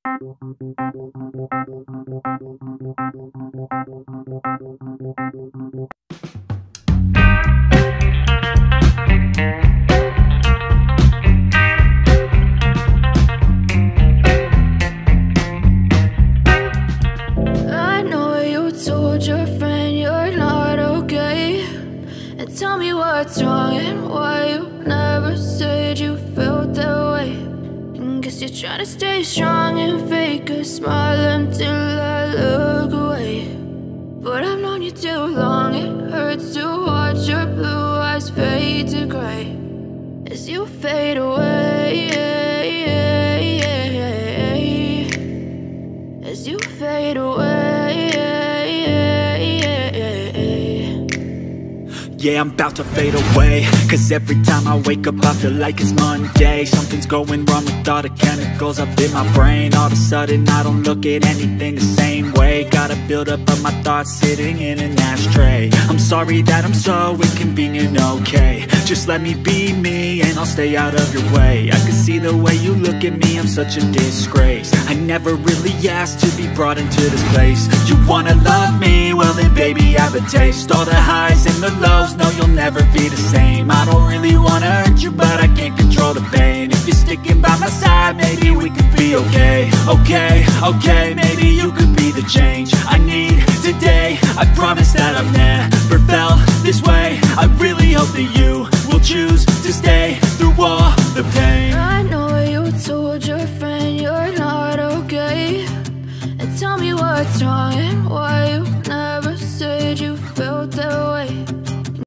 I know you told your friend you're not okay, and tell me what's wrong and why you never said you felt that way. And guess you're trying to stay strong and fake a smile until I look away. But I've known you too long, it hurts to watch your blue eyes fade to gray as you fade away, as you fade away. Yeah, I'm about to fade away, cause every time I wake up I feel like it's Monday. Something's going wrong with all the chemicals up in my brain. All of a sudden I don't look at anything the same way. Gotta build up of my thoughts sitting in an ashtray. I'm sorry that I'm so inconvenient, okay. Just let me be me and I'll stay out of your way. I can see the way you look at me, I'm such a disgrace. I never really asked to be brought into this place. You wanna love me? Well then baby I have a taste. All the highs and the lows, no you'll never be the same. I don't really wanna hurt you but I can't control the pain. If you're sticking by my side maybe we could be okay. Okay, maybe you could be the change I need today. I promise that I've never felt this way. I really hope that you